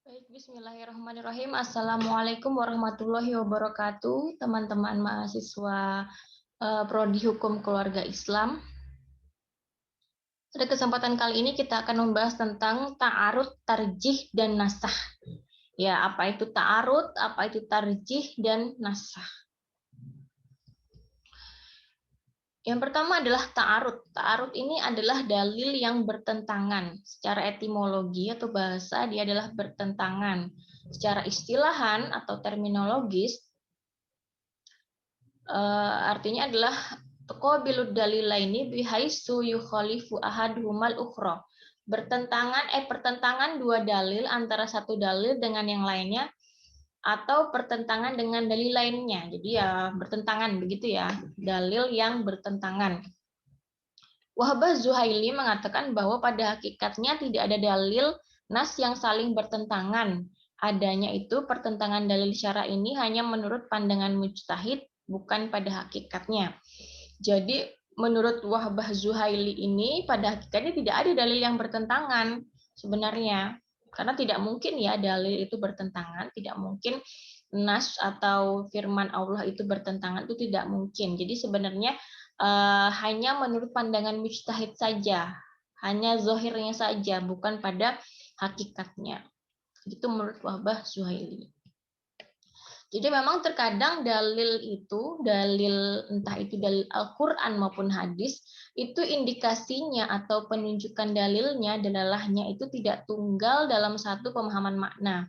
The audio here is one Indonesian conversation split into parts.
Baik, bismillahirrahmanirrahim. Assalamualaikum warahmatullahi wabarakatuh, teman-teman mahasiswa Prodi Hukum Keluarga Islam. Pada kesempatan kali ini kita akan membahas tentang ta'arud, tarjih, dan nasah. Ya, apa itu ta'arud, apa itu tarjih, dan nasah. Yang pertama adalah ta'arud. Ta'arud ini adalah dalil yang bertentangan. Secara etimologi atau bahasa, dia adalah bertentangan. Secara istilahan atau terminologis, artinya adalah qabilud dalilaini bihaisu yukhalifu ahaduhumal ukhra. Pertentangan dua dalil antara satu dalil dengan yang lainnya atau pertentangan dengan dalil lainnya. Jadi ya bertentangan begitu ya, dalil yang bertentangan. Wahbah Zuhaili mengatakan bahwa pada hakikatnya tidak ada dalil nas yang saling bertentangan. Adanya itu pertentangan dalil syara ini hanya menurut pandangan mujtahid, bukan pada hakikatnya. Jadi menurut Wahbah Zuhaili ini pada hakikatnya tidak ada dalil yang bertentangan sebenarnya. Karena tidak mungkin ya dalil itu bertentangan, tidak mungkin nas atau firman Allah itu bertentangan, itu tidak mungkin. Jadi sebenarnya hanya menurut pandangan mujtahid saja, hanya zohirnya saja, bukan pada hakikatnya. Itu menurut Wahbah Zuhaili. Jadi memang terkadang dalil entah itu dalil Al-Quran maupun hadis, itu indikasinya atau penunjukan dalilnya, dalalahnya itu tidak tunggal dalam satu pemahaman makna.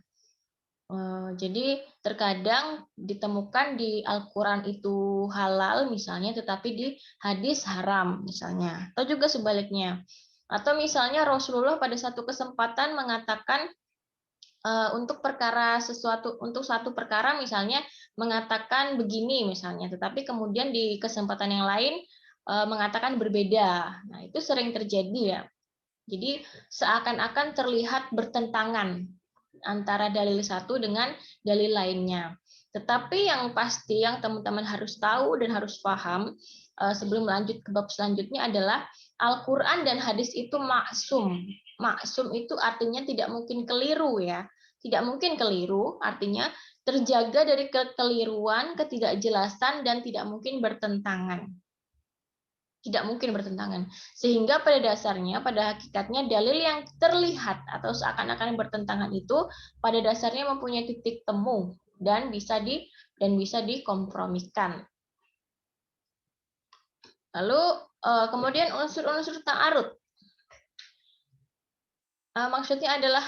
Jadi terkadang ditemukan di Al-Quran itu halal misalnya, tetapi di hadis haram misalnya, atau juga sebaliknya. Atau misalnya Rasulullah pada satu kesempatan mengatakan untuk satu perkara misalnya mengatakan begini misalnya, tetapi kemudian di kesempatan yang lain mengatakan berbeda. Nah, itu sering terjadi ya. Jadi seakan-akan terlihat bertentangan antara dalil satu dengan dalil lainnya. Tetapi yang pasti yang teman-teman harus tahu dan harus paham sebelum lanjut ke bab selanjutnya adalah Al-Quran dan hadis itu maksum. Maksum itu artinya tidak mungkin keliru ya. Tidak mungkin keliru, artinya terjaga dari kekeliruan, ketidakjelasan, dan tidak mungkin bertentangan. Tidak mungkin bertentangan. Sehingga pada dasarnya, pada hakikatnya dalil yang terlihat atau seakan-akan bertentangan itu pada dasarnya mempunyai titik temu dan bisa dikompromikan. Lalu kemudian unsur-unsur ta'arud. Maksudnya adalah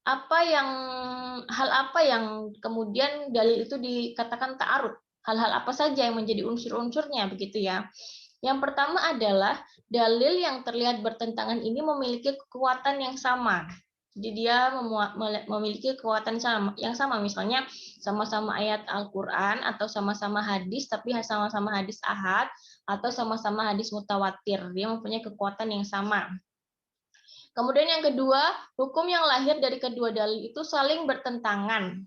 hal apa yang kemudian dalil itu dikatakan ta'arud. Hal-hal apa saja yang menjadi unsur-unsurnya begitu ya. Yang pertama adalah dalil yang terlihat bertentangan ini memiliki kekuatan yang sama. Jadi dia memiliki kekuatan yang sama, misalnya sama-sama ayat Al-Quran atau sama-sama hadis, tapi sama-sama hadis ahad atau sama-sama hadis mutawatir. Dia mempunyai kekuatan yang sama. Kemudian yang kedua, hukum yang lahir dari kedua dalil itu saling bertentangan.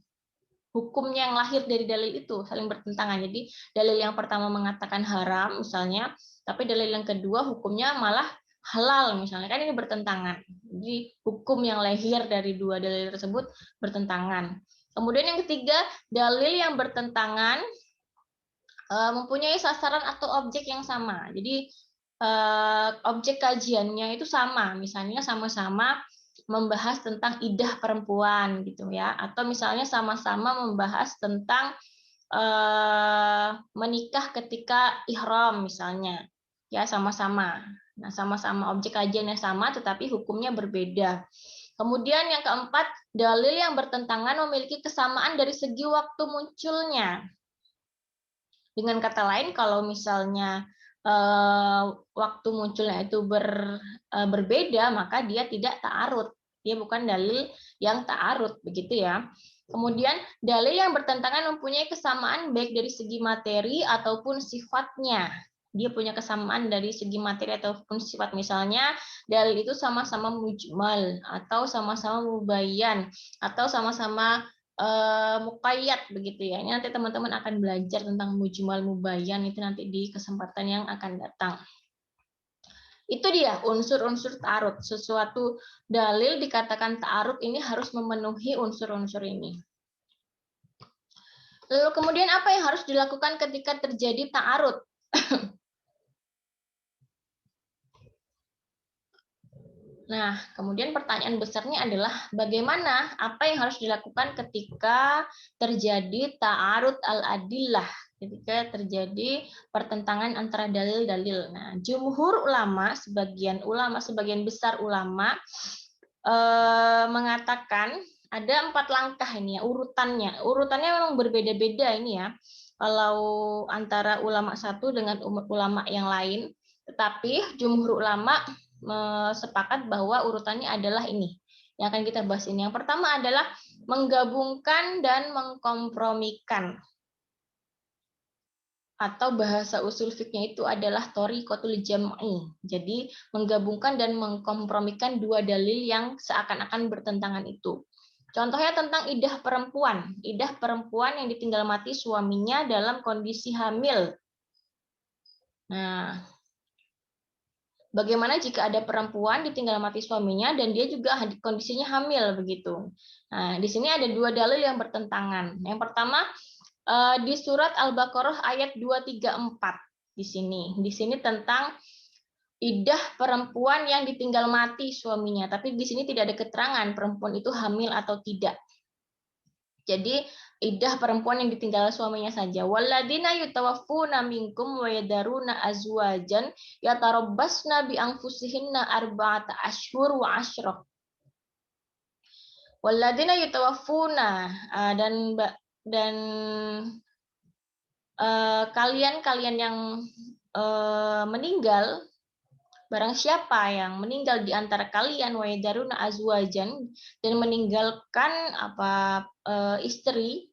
Hukumnya yang lahir dari dalil itu saling bertentangan. Jadi dalil yang pertama mengatakan haram misalnya, tapi dalil yang kedua hukumnya malah halal misalnya, kan ini bertentangan. Jadi hukum yang lahir dari dua dalil tersebut bertentangan. Kemudian yang ketiga, dalil yang bertentangan mempunyai sasaran atau objek yang sama. Jadi objek kajiannya itu sama, misalnya sama-sama membahas tentang idah perempuan gitu ya, atau misalnya sama-sama membahas tentang menikah ketika ihram misalnya, ya sama-sama. Nah, sama-sama objek kajiannya sama, tetapi hukumnya berbeda. Kemudian yang keempat, dalil yang bertentangan memiliki kesamaan dari segi waktu munculnya. Dengan kata lain, kalau misalnya waktu munculnya itu berbeda, maka dia tidak ta'arud. Dia bukan dalil yang ta'arud, begitu ya. Kemudian dalil yang bertentangan mempunyai kesamaan baik dari segi materi ataupun sifatnya. Dia punya kesamaan dari segi materi ataupun sifat. Misalnya dalil itu sama-sama mujmal atau sama-sama mubayyan atau sama-sama muqayyad begitu ya. Ini nanti teman-teman akan belajar tentang mujmal mubayyan itu nanti di kesempatan yang akan datang. Itu dia unsur-unsur ta'arud. Sesuatu dalil dikatakan ta'arud ini harus memenuhi unsur-unsur ini. Lalu kemudian apa yang harus dilakukan ketika terjadi ta'arud? Nah, kemudian pertanyaan besarnya adalah bagaimana apa yang harus dilakukan ketika terjadi ta'arud al-adillah, ketika terjadi pertentangan antara dalil-dalil. Nah, jumhur ulama, sebagian besar ulama mengatakan ada 4 langkah ini ya urutannya. Urutannya memang berbeda-beda ini ya. Kalau antara ulama satu dengan ulama yang lain, tetapi jumhur ulama sepakat bahwa urutannya adalah ini yang akan kita bahas ini. Yang pertama adalah menggabungkan dan mengkompromikan, atau bahasa usul fikihnya itu adalah thoriqatul jam'i. Jadi menggabungkan dan mengkompromikan dua dalil yang seakan-akan bertentangan itu. Contohnya tentang idah perempuan yang ditinggal mati suaminya dalam kondisi hamil. Nah, bagaimana jika ada perempuan ditinggal mati suaminya dan dia juga kondisinya hamil begitu. Nah, di sini ada dua dalil yang bertentangan. Yang pertama di surat Al-Baqarah ayat 234 di sini. Di sini tentang idah perempuan yang ditinggal mati suaminya, tapi di sini tidak ada keterangan perempuan itu hamil atau tidak. Jadi idah perempuan yang ditinggal suaminya saja. Walladzina yutawaffuna minkum wa yadaruna azwajan yatarabbasna bi anfusihinna arba'ata asyhur wa asyra. Walladzina yutawaffuna dan kalian yang meninggal, barang siapa yang meninggal di antara kalian wa yadaruna azwajan dan meninggalkan istri,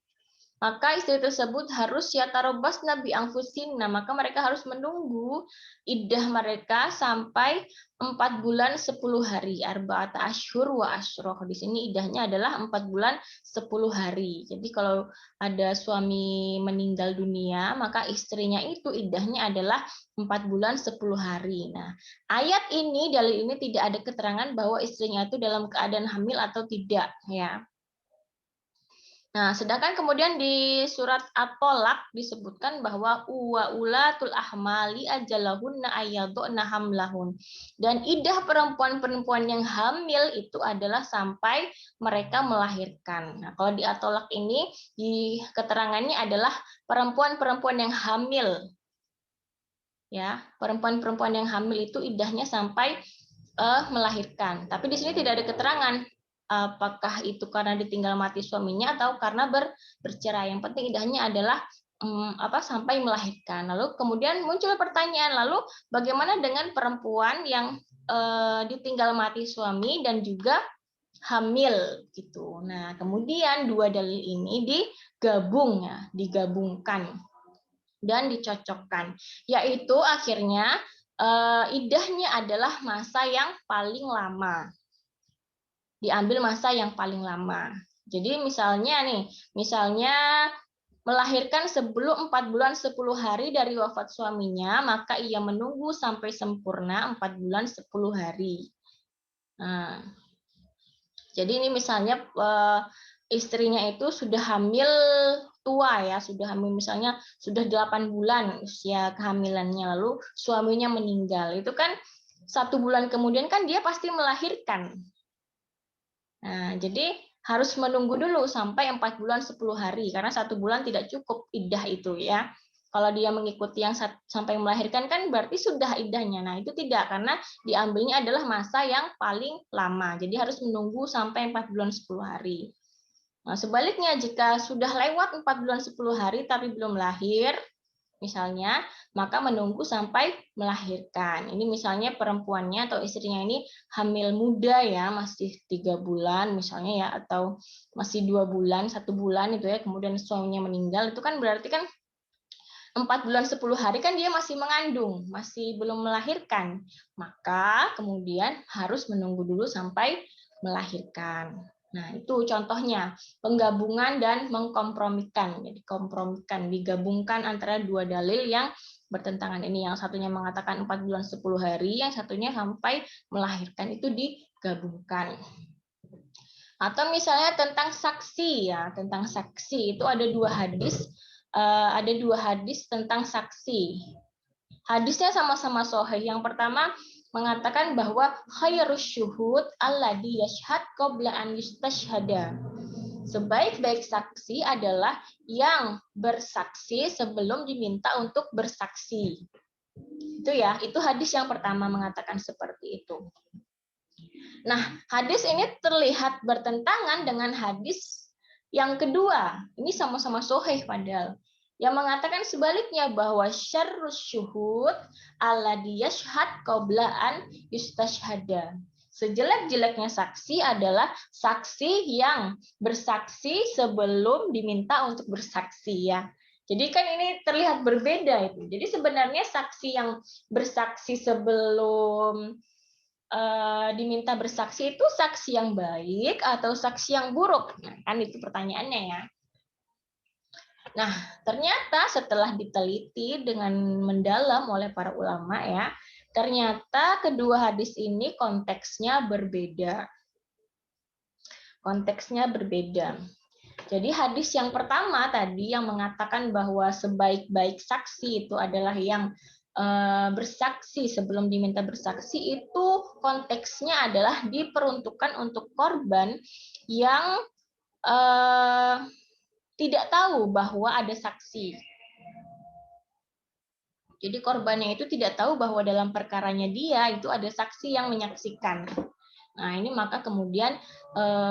maka istri tersebut harus yatarabbasna bi anfusinna, maka mereka harus menunggu iddah mereka sampai 4 bulan 10 hari. Arba'ata asyhur wa asyra. Di sini iddahnya adalah 4 bulan 10 hari. Jadi kalau ada suami meninggal dunia, maka istrinya itu iddahnya adalah 4 bulan 10 hari. Nah, ayat ini, dalil ini tidak ada keterangan bahwa istrinya itu dalam keadaan hamil atau tidak, ya. Nah, sedangkan kemudian di surat At-Tolak disebutkan bahwa wa ulatul ahmali ajalahunna ayyaduna hamlahun. Dan idah perempuan-perempuan yang hamil itu adalah sampai mereka melahirkan. Nah, kalau di At-Tolak ini di keterangannya adalah perempuan-perempuan yang hamil. Ya, perempuan-perempuan yang hamil itu idahnya sampai melahirkan. Tapi di sini tidak ada keterangan apakah itu karena ditinggal mati suaminya atau karena bercerai. Yang penting idahnya adalah sampai melahirkan. Lalu kemudian muncul pertanyaan, lalu bagaimana dengan perempuan yang ditinggal mati suami dan juga hamil gitu. Nah, kemudian dua dalil ini digabungkan dan dicocokkan, yaitu akhirnya idahnya adalah masa yang paling lama. Diambil masa yang paling lama. Jadi misalnya melahirkan sebelum 4 bulan 10 hari dari wafat suaminya, maka ia menunggu sampai sempurna 4 bulan 10 hari. Nah, jadi ini misalnya istrinya itu sudah hamil tua ya, sudah hamil misalnya sudah 8 bulan usia kehamilannya, lalu suaminya meninggal. Itu kan 1 bulan kemudian kan dia pasti melahirkan. Nah, jadi harus menunggu dulu sampai 4 bulan 10 hari, karena 1 bulan tidak cukup iddah itu ya. Kalau dia mengikuti yang sampai melahirkan kan berarti sudah iddahnya. Nah, itu tidak, karena diambilnya adalah masa yang paling lama. Jadi harus menunggu sampai 4 bulan 10 hari. Nah, sebaliknya jika sudah lewat 4 bulan 10 hari tapi belum lahir, misalnya, maka menunggu sampai melahirkan. Ini misalnya perempuannya atau istrinya ini hamil muda ya, masih 3 bulan misalnya ya, atau masih 2 bulan, 1 bulan itu ya, kemudian suaminya meninggal, itu kan berarti kan 4 bulan 10 hari kan dia masih mengandung, masih belum melahirkan. Maka kemudian harus menunggu dulu sampai melahirkan. Nah, itu contohnya penggabungan dan mengkompromikan. Jadi kompromikan, digabungkan antara dua dalil yang bertentangan ini. Yang satunya mengatakan 4 bulan 10 hari, yang satunya sampai melahirkan, itu digabungkan. Atau misalnya tentang saksi ya, tentang saksi itu ada dua hadis tentang saksi. Hadisnya sama-sama sahih. Yang pertama mengatakan bahwa khairus syuhud alladzi yashhad qabla an yustashhada. Sebaik-baik saksi adalah yang bersaksi sebelum diminta untuk bersaksi. Itu ya, itu hadis yang pertama mengatakan seperti itu. Nah, hadis ini terlihat bertentangan dengan hadis yang kedua. Ini sama-sama sahih padahal. Yang mengatakan sebaliknya bahwa syarrus syuhud alladzi yashhad qabla an yustashhada. Sejelek-jeleknya saksi adalah saksi yang bersaksi sebelum diminta untuk bersaksi ya. Jadi kan ini terlihat berbeda itu. Jadi sebenarnya saksi yang bersaksi sebelum diminta bersaksi itu saksi yang baik atau saksi yang buruk? Nah, kan itu pertanyaannya ya. Nah, ternyata setelah diteliti dengan mendalam oleh para ulama ya, ternyata kedua hadis ini konteksnya berbeda. Konteksnya berbeda. Jadi hadis yang pertama tadi yang mengatakan bahwa sebaik-baik saksi itu adalah yang bersaksi sebelum diminta bersaksi, itu konteksnya adalah diperuntukkan untuk korban yang tidak tahu bahwa ada saksi. Jadi korbannya itu tidak tahu bahwa dalam perkaranya dia itu ada saksi yang menyaksikan. Nah, ini maka kemudian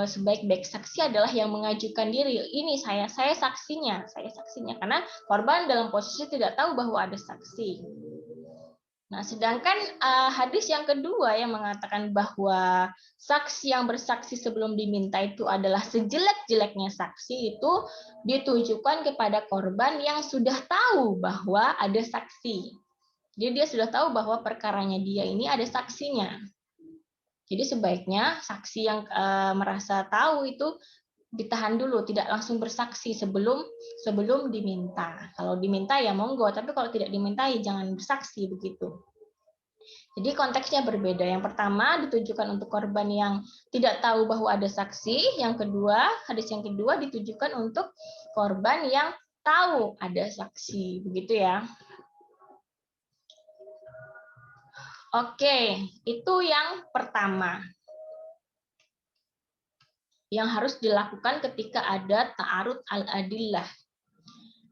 sebaik-baik saksi adalah yang mengajukan diri. Ini saya saksinya, karena korban dalam posisi tidak tahu bahwa ada saksi. Nah, sedangkan hadis yang kedua yang mengatakan bahwa saksi yang bersaksi sebelum diminta itu adalah sejelek-jeleknya saksi, itu ditujukan kepada korban yang sudah tahu bahwa ada saksi. Jadi dia sudah tahu bahwa perkaranya dia ini ada saksinya. Jadi sebaiknya saksi yang merasa tahu itu ditahan dulu, tidak langsung bersaksi sebelum diminta. Kalau diminta ya monggo, tapi kalau tidak diminta ya jangan bersaksi begitu. Jadi konteksnya berbeda. Yang pertama ditujukan untuk korban yang tidak tahu bahwa ada saksi. Yang kedua, hadis yang kedua ditujukan untuk korban yang tahu ada saksi. Begitu ya. Oke, itu yang pertama. Yang harus dilakukan ketika ada ta'arud al-adillah.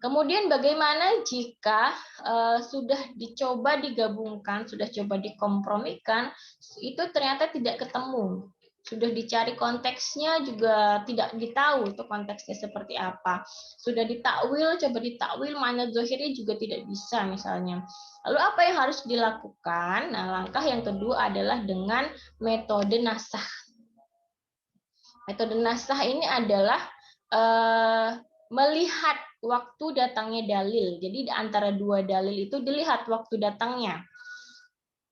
Kemudian bagaimana jika sudah dicoba digabungkan, sudah coba dikompromikan, itu ternyata tidak ketemu. Sudah dicari konteksnya juga tidak ditahu itu konteksnya seperti apa. Sudah ditakwil, coba ditakwil, makna zahirnya juga tidak bisa misalnya. Lalu apa yang harus dilakukan? Nah, langkah yang kedua adalah dengan metode nasah. Metode nasah ini adalah melihat waktu datangnya dalil. Jadi di antara dua dalil itu dilihat waktu datangnya.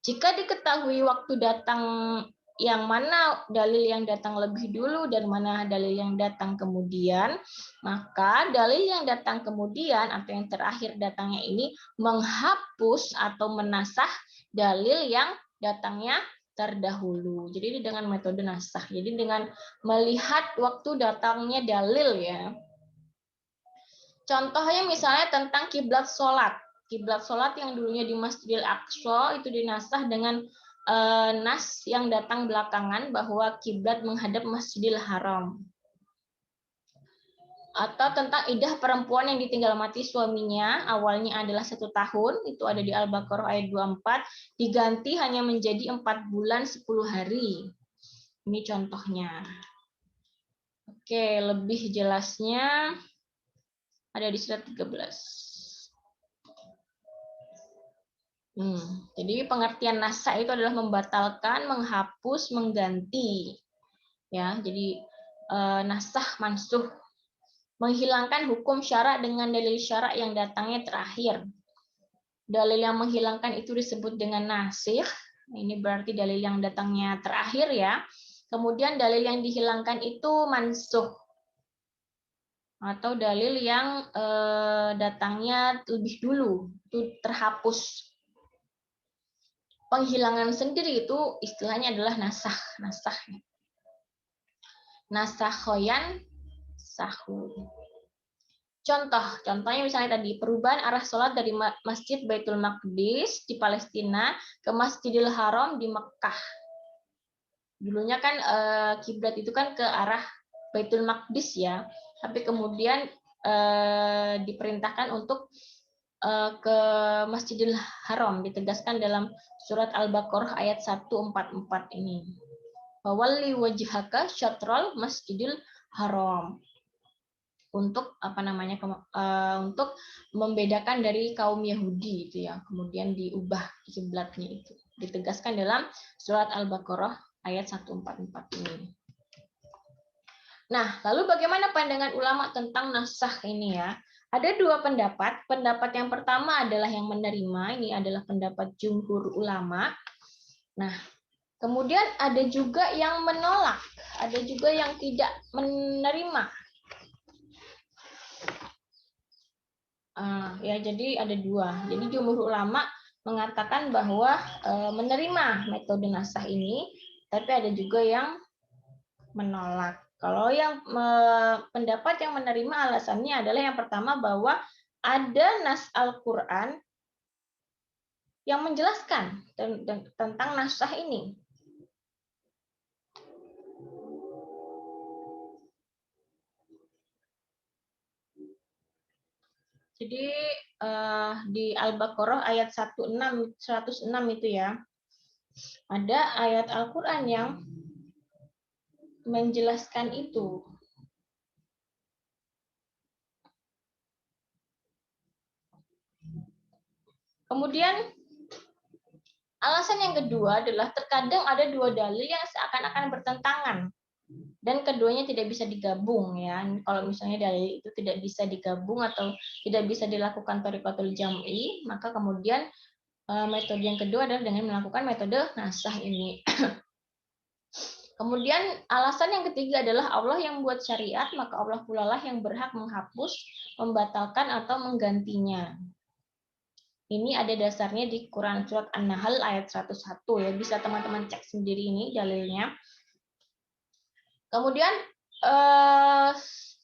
Jika diketahui waktu datang yang mana dalil yang datang lebih dulu dan mana dalil yang datang kemudian, maka dalil yang datang kemudian atau yang terakhir datangnya ini menghapus atau menasah dalil yang datangnya terdahulu. Jadi dengan metode nasah. Jadi dengan melihat waktu datangnya dalil ya. Contohnya misalnya tentang kiblat sholat. Kiblat sholat yang dulunya di Masjidil Aqsa itu dinasah dengan nas yang datang belakangan bahwa kiblat menghadap Masjidil Haram. Atau tentang iddah perempuan yang ditinggal mati suaminya, awalnya adalah 1 tahun, itu ada di Al-Baqarah ayat 24, diganti hanya menjadi 4 bulan 10 hari. Ini contohnya. Oke, lebih jelasnya ada di surat 13. Jadi pengertian nasa itu adalah membatalkan, menghapus, mengganti. Ya, jadi nasah mansuh, menghilangkan hukum syarak dengan dalil syarak yang datangnya terakhir. Dalil yang menghilangkan itu disebut dengan nasikh. Ini berarti dalil yang datangnya terakhir ya. Kemudian dalil yang dihilangkan itu mansuh. atau dalil yang datangnya lebih dulu itu terhapus. Penghilangan sendiri itu istilahnya adalah nasakh. Nasakhoyan sahu. Contohnya misalnya tadi perubahan arah sholat dari Masjid Baitul Maqdis di Palestina ke Masjidil Haram di Mekah. Dulunya kan kiblat itu kan ke arah Baitul Maqdis ya, tapi kemudian diperintahkan untuk ke Masjidil Haram, ditegaskan dalam surat Al-Baqarah ayat 144 ini. Wawalli wajhaka syatrul Masjidil Haram. Untuk untuk membedakan dari kaum Yahudi itu ya, kemudian diubah kiblatnya itu, ditegaskan dalam surat Al-Baqarah ayat 144 ini. Nah, lalu bagaimana pandangan ulama tentang nasakh ini ya? Ada dua pendapat. Pendapat yang pertama adalah yang menerima, ini adalah pendapat jumhur ulama. Nah, kemudian ada juga yang menolak, ada juga yang tidak menerima. Ya, jadi ada dua. Jadi jumhur ulama mengatakan bahwa menerima metode nasakh ini, tapi ada juga yang menolak. Kalau yang pendapat yang menerima alasannya adalah yang pertama bahwa ada nas Al-Qur'an yang menjelaskan tentang nasakh ini. Jadi di Al-Baqarah ayat 106 itu ya, ada ayat Al-Qur'an yang menjelaskan itu. Kemudian alasan yang kedua adalah terkadang ada dua dalil yang seakan-akan bertentangan dan keduanya tidak bisa digabung ya. Kalau misalnya dalil itu tidak bisa digabung atau tidak bisa dilakukan thariqatul jam'i, maka kemudian metode yang kedua adalah dengan melakukan metode nasakh ini. Kemudian alasan yang ketiga adalah Allah yang buat syariat, maka Allah pula lah yang berhak menghapus, membatalkan atau menggantinya. Ini ada dasarnya di Quran surat An-Nahl ayat 101 ya, bisa teman-teman cek sendiri ini dalilnya. Kemudian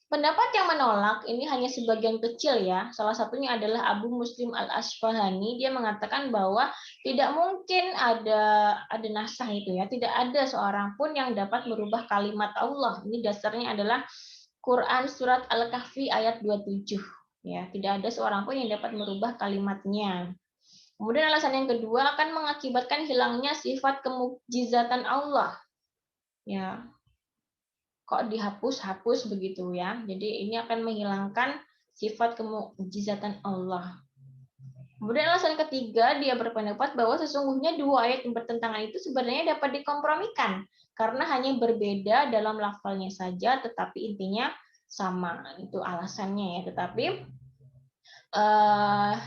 pendapat yang menolak ini hanya sebagian kecil ya. Salah satunya adalah Abu Muslim Al-Asfahani. Dia mengatakan bahwa tidak mungkin ada nasakh itu ya. Tidak ada seorang pun yang dapat merubah kalimat Allah. Ini dasarnya adalah Quran surat Al-Kahfi ayat 27 ya. Tidak ada seorang pun yang dapat merubah kalimatnya. Kemudian alasan yang kedua akan mengakibatkan hilangnya sifat kemukjizatan Allah. Ya, kok dihapus begitu ya. Jadi ini akan menghilangkan sifat kemukjizatan Allah. Kemudian alasan ketiga, dia berpendapat bahwa sesungguhnya dua ayat yang bertentangan itu sebenarnya dapat dikompromikan karena hanya berbeda dalam lafalnya saja, tetapi intinya sama. Itu alasannya ya. Tetapi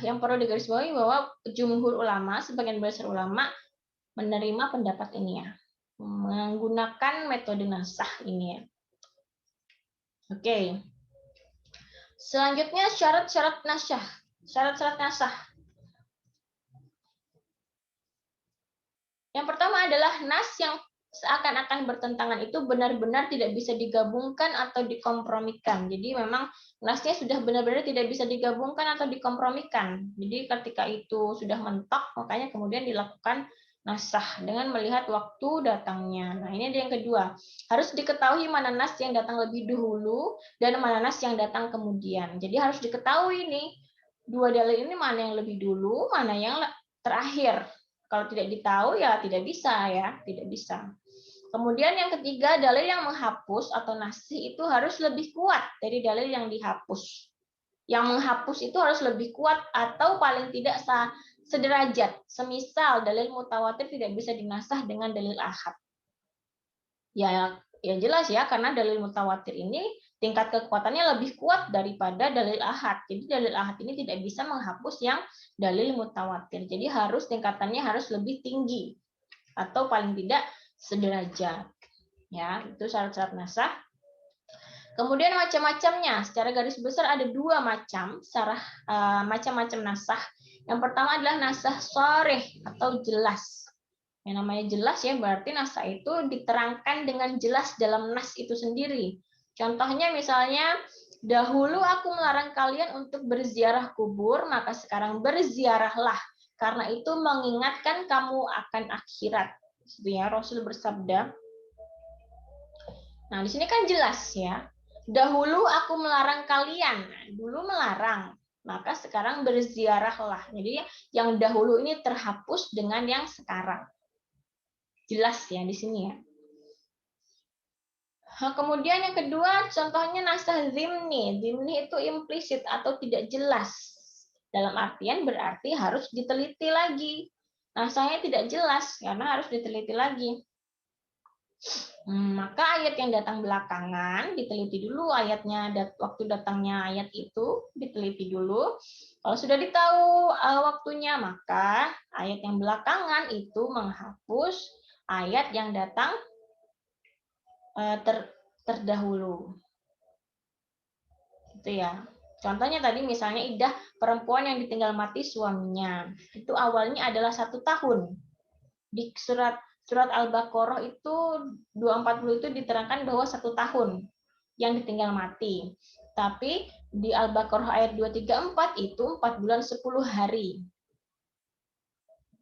yang perlu digarisbawahi bahwa jumhur ulama, sebagian besar ulama menerima pendapat ini ya, menggunakan metode nasakh ini ya. Oke. Selanjutnya syarat-syarat nasakh. Syarat-syarat nasakh. Yang pertama adalah nas yang seakan-akan bertentangan itu benar-benar tidak bisa digabungkan atau dikompromikan. Jadi memang nasnya sudah benar-benar tidak bisa digabungkan atau dikompromikan. Jadi ketika itu sudah mentok, makanya kemudian dilakukan nasakh dengan melihat waktu datangnya. Nah, ini ada yang kedua. Harus diketahui mana nas yang datang lebih dahulu dan mana nas yang datang kemudian. Jadi harus diketahui nih, dua dalil ini mana yang lebih dulu, mana yang terakhir. Kalau tidak ditahu ya tidak bisa. Kemudian yang ketiga, dalil yang menghapus atau nasih itu harus lebih kuat dari dalil yang dihapus. Yang menghapus itu harus lebih kuat atau paling tidak sederajat. Semisal dalil mutawatir tidak bisa dinasah dengan dalil ahad. Ya jelas ya, karena dalil mutawatir ini tingkat kekuatannya lebih kuat daripada dalil ahad. Jadi dalil ahad ini tidak bisa menghapus yang dalil mutawatir. Jadi tingkatannya harus lebih tinggi atau paling tidak sederajat. Ya, itu syarat-syarat nasakh. Kemudian macam-macamnya, secara garis besar ada dua macam, macam-macam nasah. Yang pertama adalah nasah sharih atau jelas. Yang namanya jelas ya berarti nasah itu diterangkan dengan jelas dalam nas itu sendiri. Contohnya misalnya, dahulu aku melarang kalian untuk berziarah kubur, maka sekarang berziarahlah. Karena itu mengingatkan kamu akan akhirat. Ya, Rasul bersabda. Nah, di sini kan jelas ya. Dahulu aku melarang kalian. Nah, dulu melarang, maka sekarang berziarahlah. Jadi yang dahulu ini terhapus dengan yang sekarang. Jelas ya di sini ya. Kemudian yang kedua, contohnya nasah zimni. Zimni itu implisit atau tidak jelas. Dalam artian berarti harus diteliti lagi. Nasahnya tidak jelas karena harus diteliti lagi. Maka ayat yang datang belakangan diteliti dulu ayatnya, waktu datangnya ayat itu diteliti dulu. Kalau sudah ditahu waktunya, maka ayat yang belakangan itu menghapus ayat yang datang terdahulu. Itu ya. Contohnya tadi misalnya iddah perempuan yang ditinggal mati suaminya. Itu awalnya adalah 1 tahun. Di surat Al-Baqarah itu 240 itu diterangkan bahwa 1 tahun yang ditinggal mati. Tapi di Al-Baqarah ayat 234 itu 4 bulan 10 hari.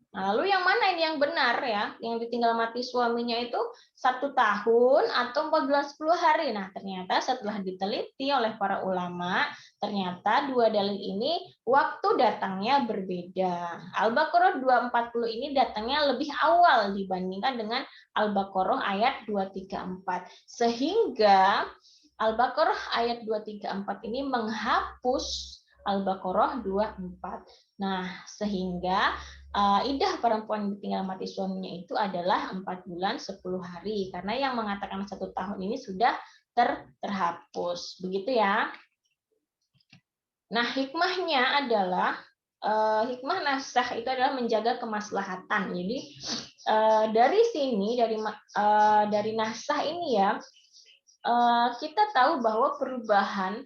Nah, lalu yang mana ini yang benar ya? Yang ditinggal mati suaminya itu 1 tahun atau 4 bulan 10 hari. Nah, ternyata setelah diteliti oleh para ulama, ternyata dua dalil ini waktu datangnya berbeda. Al-Baqarah 240 ini datangnya lebih awal dibandingkan dengan Al-Baqarah ayat 234. Sehingga Al-Baqarah ayat 234 ini menghapus Al-Baqarah 24. Nah, sehingga iddah perempuan yang ditinggal mati suaminya itu adalah 4 bulan 10 hari. Karena yang mengatakan 1 tahun ini sudah terhapus. Begitu ya. Nah, hikmahnya adalah hikmah nasah itu adalah menjaga kemaslahatan. Jadi dari sini dari nasah ini ya, kita tahu bahwa perubahan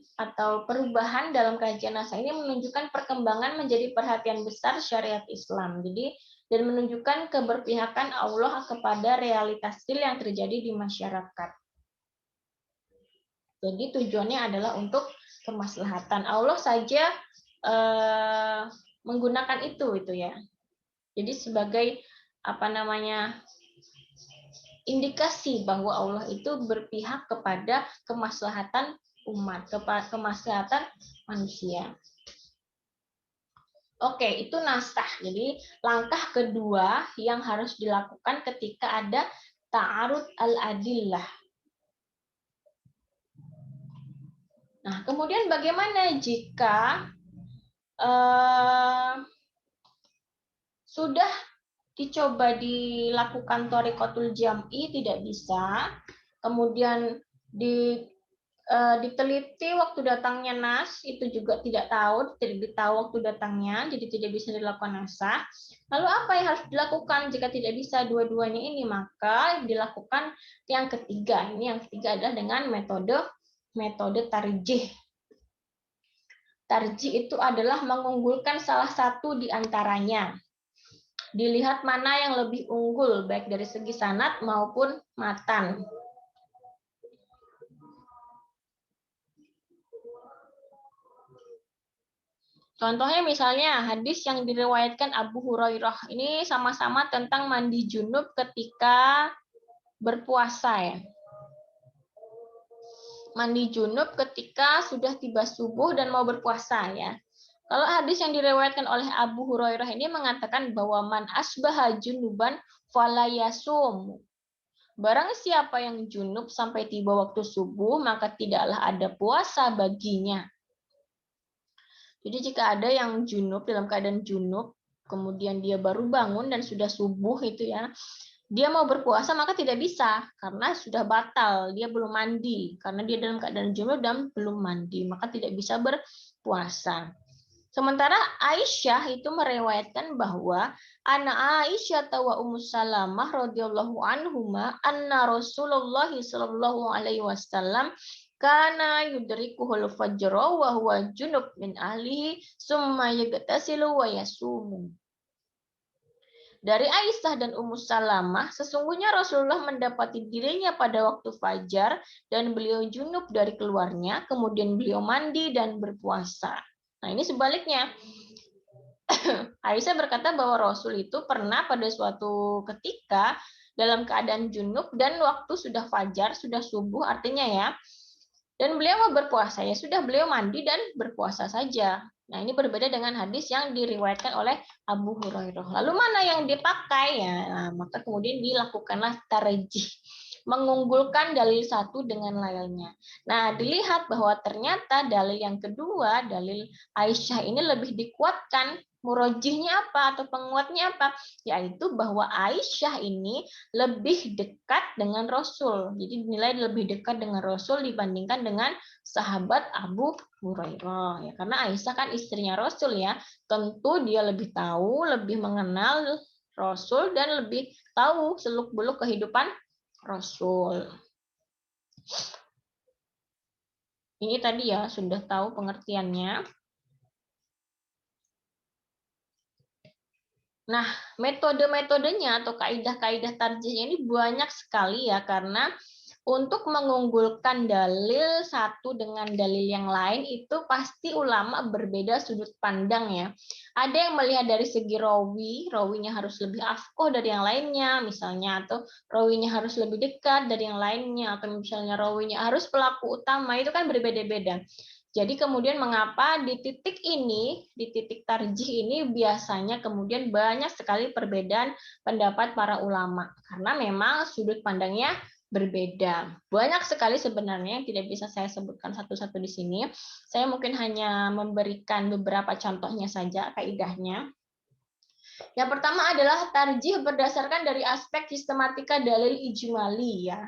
dalam kajian nasah ini menunjukkan perkembangan menjadi perhatian besar syariat Islam. Jadi dan menunjukkan keberpihakan Allah kepada realitas real yang terjadi di masyarakat. Jadi tujuannya adalah untuk kemaslahatan. Allah saja menggunakan itu ya. Jadi sebagai indikasi bahwa Allah itu berpihak kepada kemaslahatan umat, kemaslahatan manusia. Oke, itu nasah. Jadi langkah kedua yang harus dilakukan ketika ada ta'arud al-adillah. Nah, kemudian bagaimana jika sudah dicoba dilakukan thariqatul jam'i tidak bisa, kemudian diteliti waktu datangnya nas itu juga tidak ditahu waktu datangnya, jadi tidak bisa dilakukan nasah. Lalu apa yang harus dilakukan jika tidak bisa dua-duanya ini? Maka dilakukan yang ketiga. Ini yang ketiga adalah dengan metode tarjih. Tarjih itu adalah mengunggulkan salah satu di antaranya. Dilihat mana yang lebih unggul, baik dari segi sanad maupun matan. Contohnya misalnya hadis yang diriwayatkan Abu Hurairah. Ini sama-sama tentang mandi junub ketika berpuasa ya. Mandi junub ketika sudah tiba subuh dan mau berpuasa ya. Kalau hadis yang diriwayatkan oleh Abu Hurairah ini mengatakan bahwa man asbaha junuban fala yasum. Barang siapa yang junub sampai tiba waktu subuh, maka tidaklah ada puasa baginya. Jadi jika ada yang junub, dalam keadaan junub, kemudian dia baru bangun dan sudah subuh itu ya, dia mau berpuasa maka tidak bisa karena sudah batal, dia belum mandi karena dia dalam keadaan junub dan belum mandi, maka tidak bisa berpuasa. Sementara Aisyah itu meriwayatkan bahwa Ana Aisyah wa Ummu Salamah radhiyallahu anhuma anna Rasulullah sallallahu alaihi wasallam kana yudrikuhul fajra wa huwa junub min ahlihi summa yagtasilu wa yasumu. Dari Aisyah dan Ummu Salamah, sesungguhnya Rasulullah mendapati dirinya pada waktu fajar dan beliau junub dari keluarnya, kemudian beliau mandi dan berpuasa. Nah, ini sebaliknya. Aisyah berkata bahwa Rasul itu pernah pada suatu ketika dalam keadaan junub dan waktu sudah fajar, sudah subuh artinya ya. Dan beliau mau berpuasa, ya sudah beliau mandi dan berpuasa saja. Nah, ini berbeda dengan hadis yang diriwayatkan oleh Abu Hurairah. Lalu mana yang dipakai ya? Nah, maka kemudian dilakukanlah tarjih, mengunggulkan dalil satu dengan lainnya. Nah, dilihat bahwa ternyata dalil yang kedua, dalil Aisyah ini lebih dikuatkan. Murojihnya apa atau penguatnya apa? Yaitu bahwa Aisyah ini lebih dekat dengan Rasul. Jadi dinilai lebih dekat dengan Rasul dibandingkan dengan sahabat Abu Hurairah. Ya, karena Aisyah kan istrinya Rasul ya. Tentu dia lebih tahu, lebih mengenal Rasul dan lebih tahu seluk-beluk kehidupan Rasul. Ini tadi ya sudah tahu pengertiannya. Nah, metode-metodenya atau kaidah-kaidah tarjih ini banyak sekali ya, karena untuk mengunggulkan dalil satu dengan dalil yang lain itu pasti ulama berbeda sudut pandang ya. Ada yang melihat dari segi rawinya harus lebih afqah dari yang lainnya misalnya, atau rawinya harus lebih dekat dari yang lainnya, atau misalnya rawinya harus pelaku utama, itu kan berbeda-beda. Jadi kemudian mengapa di titik ini, di titik tarjih ini biasanya kemudian banyak sekali perbedaan pendapat para ulama. Karena memang sudut pandangnya berbeda. Banyak sekali sebenarnya yang tidak bisa saya sebutkan satu-satu di sini. Saya mungkin hanya memberikan beberapa contohnya saja kaidahnya. Yang pertama adalah tarjih berdasarkan dari aspek sistematika dalil ijmali ya.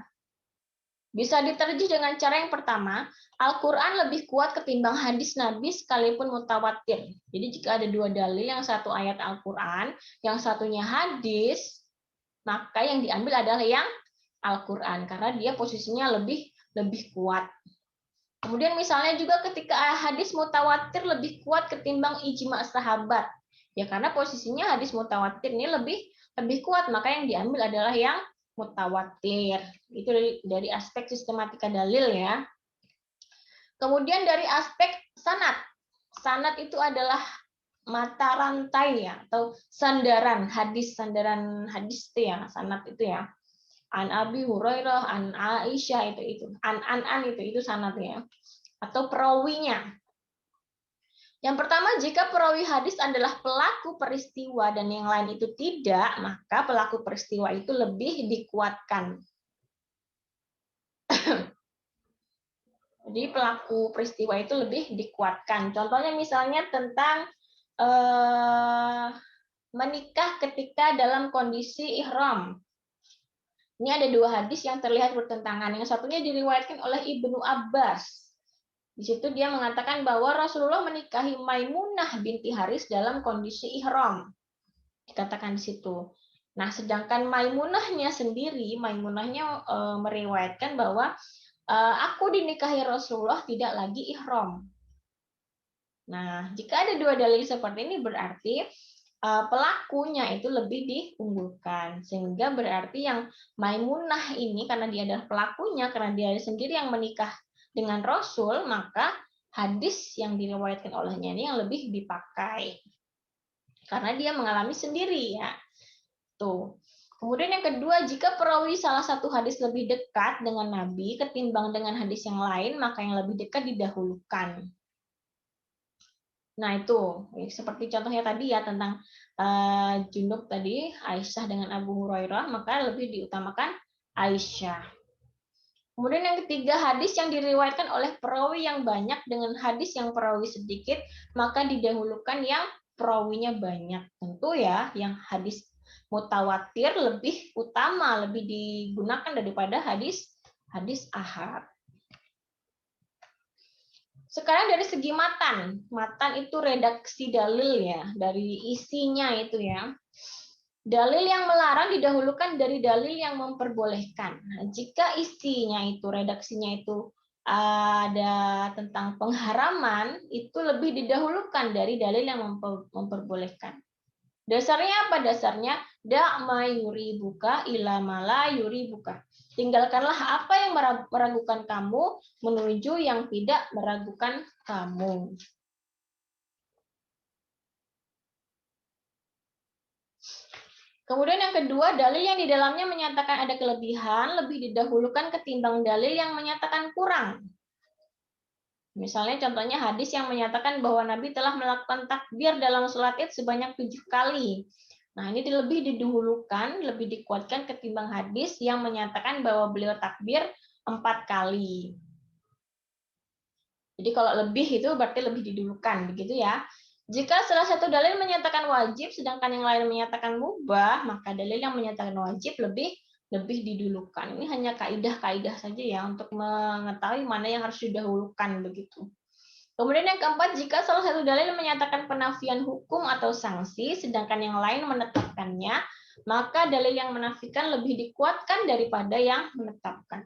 Bisa diterjih dengan cara yang pertama, Al-Quran lebih kuat ketimbang hadis Nabi sekalipun mutawatir. Jadi jika ada dua dalil, yang satu ayat Al-Quran, yang satunya hadis, maka yang diambil adalah yang Al-Quran karena dia posisinya lebih kuat. Kemudian misalnya juga ketika hadis mutawatir lebih kuat ketimbang ijma sahabat, ya karena posisinya hadis mutawatir ini lebih kuat, maka yang diambil adalah yang mutawatir. Itu dari aspek sistematika dalil ya. Kemudian dari aspek sanad. Sanad itu adalah mata rantai ya, atau sandaran hadis itu ya, sanad itu ya. An Abi Hurairah, an Aisyah itu. An itu sanadnya. Atau perawinya. Yang pertama, jika perawi hadis adalah pelaku peristiwa dan yang lain itu tidak, maka pelaku peristiwa itu lebih dikuatkan. Jadi pelaku peristiwa itu lebih dikuatkan. Contohnya misalnya tentang menikah ketika dalam kondisi ihram. Ini ada dua hadis yang terlihat bertentangan. Yang satunya diriwayatkan oleh Ibnu Abbas. Di situ dia mengatakan bahwa Rasulullah menikahi Maimunah binti Haris dalam kondisi ihram. Dikatakan di situ. Nah, sedangkan Maimunahnya sendiri, Maimunahnya meriwayatkan bahwa aku dinikahi Rasulullah tidak lagi ihram. Nah, jika ada dua dalil seperti ini berarti pelakunya itu lebih diunggulkan. Sehingga berarti yang Maimunah ini karena dia adalah pelakunya, karena dia sendiri yang menikah dengan Rasul, maka hadis yang diriwayatkan olehnya ini yang lebih dipakai. Karena dia mengalami sendiri ya. Tuh. Kemudian yang kedua, jika perawi salah satu hadis lebih dekat dengan Nabi ketimbang dengan hadis yang lain, maka yang lebih dekat didahulukan. Nah itu, seperti contohnya tadi ya tentang junub tadi, Aisyah dengan Abu Hurairah, maka lebih diutamakan Aisyah. Kemudian yang ketiga, hadis yang diriwayatkan oleh perawi yang banyak dengan hadis yang perawi sedikit, maka didahulukan yang perawinya banyak. Tentu ya, yang hadis mutawatir lebih utama, lebih digunakan daripada hadis ahad. Sekarang dari segi matan. Matan itu redaksi dalil ya, dari isinya itu ya. Dalil yang melarang didahulukan dari dalil yang memperbolehkan. Nah, jika isinya itu, redaksinya itu ada tentang pengharaman itu lebih didahulukan dari dalil yang memperbolehkan. Dasarnya apa? Dasarnya da ma yuribuka ila ma la yuribuka. Tinggalkanlah apa yang meragukan kamu menuju yang tidak meragukan kamu. Kemudian yang kedua, dalil yang di dalamnya menyatakan ada kelebihan lebih didahulukan ketimbang dalil yang menyatakan kurang. Misalnya contohnya hadis yang menyatakan bahwa Nabi telah melakukan takbir dalam sholat Id sebanyak 7 kali. Nah, ini lebih didahulukan, lebih dikuatkan ketimbang hadis yang menyatakan bahwa beliau takbir 4 kali. Jadi kalau lebih itu berarti lebih didahulukan, begitu ya. Jika salah satu dalil menyatakan wajib, sedangkan yang lain menyatakan mubah, maka dalil yang menyatakan wajib lebih didulukan. Ini hanya kaidah-kaidah saja ya untuk mengetahui mana yang harus didahulukan begitu. Kemudian yang keempat, jika salah satu dalil menyatakan penafian hukum atau sanksi, sedangkan yang lain menetapkannya, maka dalil yang menafikan lebih dikuatkan daripada yang menetapkan.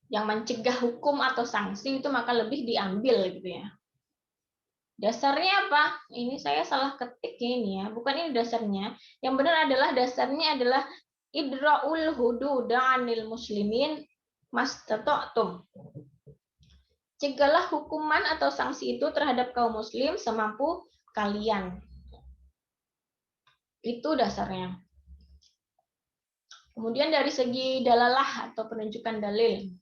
Yang mencegah hukum atau sanksi itu maka lebih diambil gitu ya. Dasarnya apa? Ini saya salah ketik ini ya, bukan ini dasarnya. Yang benar adalah dasarnya adalah idra'ul hududa 'anil muslimin mastata'tum. Cegahlah hukuman atau sanksi itu terhadap kaum muslim semampu kalian. Itu dasarnya. Kemudian dari segi dalalah atau penunjukan dalil.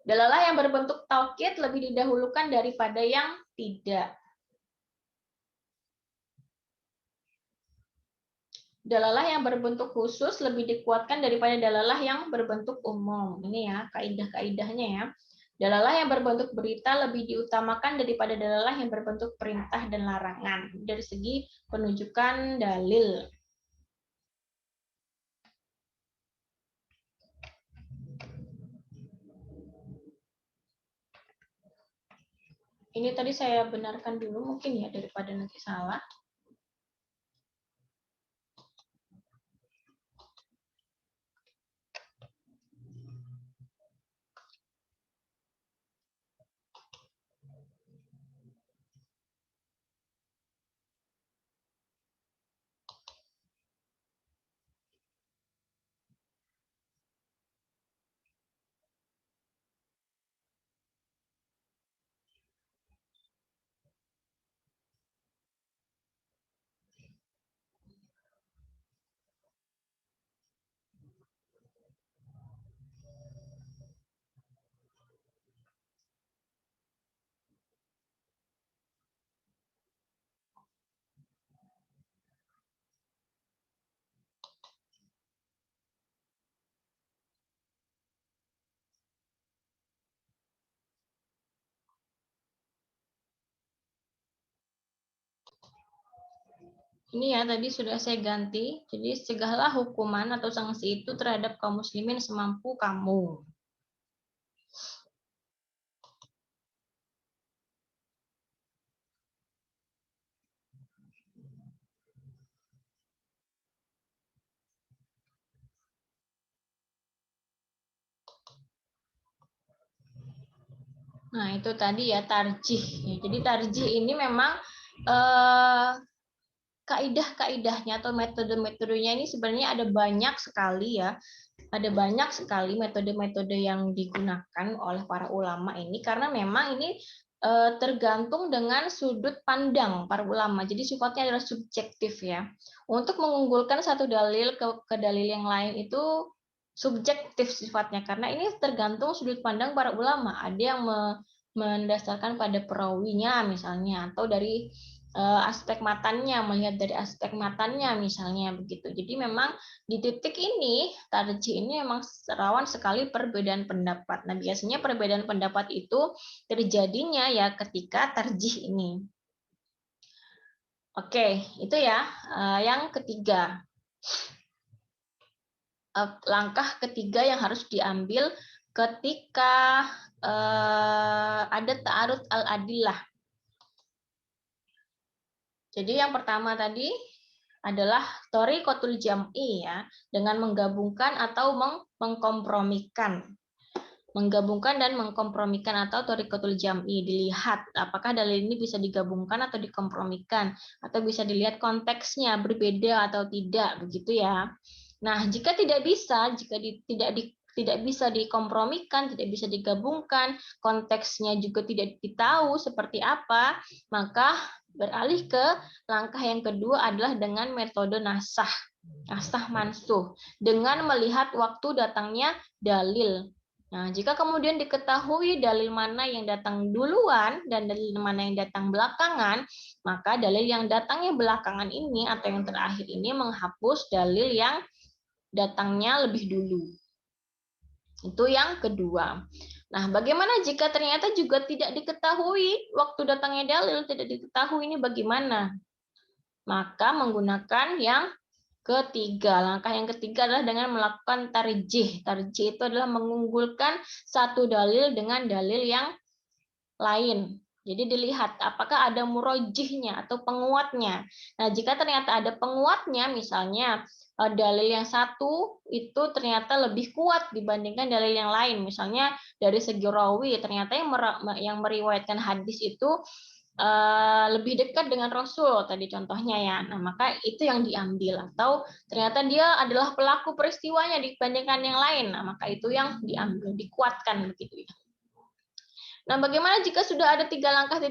Dalalah yang berbentuk taukid lebih didahulukan daripada yang tidak. Dalalah yang berbentuk khusus lebih dikuatkan daripada dalalah yang berbentuk umum. Ini ya, kaidah-kaidahnya ya. Dalalah yang berbentuk berita lebih diutamakan daripada dalalah yang berbentuk perintah dan larangan dari segi penunjukan dalil. Ini tadi saya benarkan dulu mungkin ya daripada nanti salah. Ini ya tadi sudah saya ganti. Jadi cegahlah hukuman atau sanksi itu terhadap kaum muslimin semampu kamu. Nah, itu tadi ya tarjih. Jadi tarjih ini memang kaidah-kaidahnya atau metode-metodenya ini sebenarnya ada banyak sekali ya. Ada banyak sekali metode-metode yang digunakan oleh para ulama ini karena memang ini tergantung dengan sudut pandang para ulama. Jadi sifatnya adalah subjektif ya. Untuk mengunggulkan satu dalil ke dalil yang lain itu subjektif sifatnya karena ini tergantung sudut pandang para ulama. Ada yang mendasarkan pada perawinya misalnya atau dari aspek matannya, melihat dari aspek matannya misalnya begitu. Jadi memang di titik ini tarjih ini memang rawan sekali perbedaan pendapat. Nah, biasanya perbedaan pendapat itu terjadinya ya ketika tarjih ini. Oke, itu ya. Yang ketiga. Langkah ketiga yang harus diambil ketika ada ta'arud al-adillah. Jadi yang pertama tadi adalah thoriqatul jam'i ya, dengan menggabungkan atau mengkompromikan. Menggabungkan dan mengkompromikan atau thoriqatul jam'i. Dilihat apakah dalil ini bisa digabungkan atau dikompromikan, atau bisa dilihat konteksnya berbeda atau tidak, begitu ya. Nah, jika tidak bisa, tidak bisa dikompromikan, tidak bisa digabungkan, konteksnya juga tidak ditahu seperti apa, maka beralih ke langkah yang kedua adalah dengan metode nasah mansuh, dengan melihat waktu datangnya dalil. Nah, jika kemudian diketahui dalil mana yang datang duluan dan dalil mana yang datang belakangan, maka dalil yang datangnya belakangan ini atau yang terakhir ini menghapus dalil yang datangnya lebih dulu. Itu yang kedua. Nah, bagaimana jika ternyata juga tidak diketahui waktu datangnya dalil, tidak diketahui ini bagaimana? Maka menggunakan yang ketiga. Langkah yang ketiga adalah dengan melakukan tarjih. Tarjih itu adalah mengunggulkan satu dalil dengan dalil yang lain. Jadi dilihat apakah ada murojihnya atau penguatnya. Nah, jika ternyata ada penguatnya, misalnya dalil yang satu itu ternyata lebih kuat dibandingkan dalil yang lain. Misalnya dari segi rawi, ternyata yang meriwayatkan hadis itu lebih dekat dengan Rasul tadi contohnya ya. Nah, maka itu yang diambil, atau ternyata dia adalah pelaku peristiwanya dibandingkan yang lain. Nah, maka itu yang diambil, dikuatkan begitu ya. Nah, bagaimana jika sudah ada 3 langkah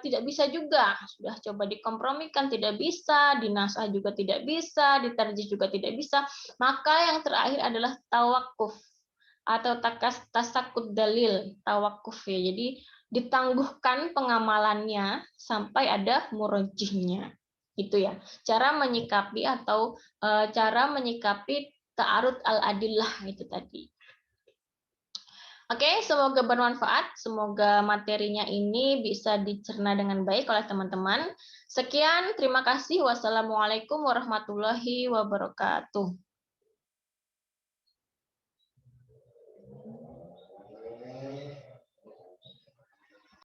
tidak bisa juga? Sudah coba dikompromikan tidak bisa, dinasah juga tidak bisa, ditarjih juga tidak bisa, maka yang terakhir adalah tawakuf atau tasakut dalil, tawakuf ya. Jadi ditangguhkan pengamalannya sampai ada murojihnya. Itu ya. Cara menyikapi atau cara menyikapi ta'arud al-adillah itu tadi. Oke, semoga bermanfaat. Semoga materinya ini bisa dicerna dengan baik oleh teman-teman. Sekian, terima kasih. Wassalamualaikum warahmatullahi wabarakatuh.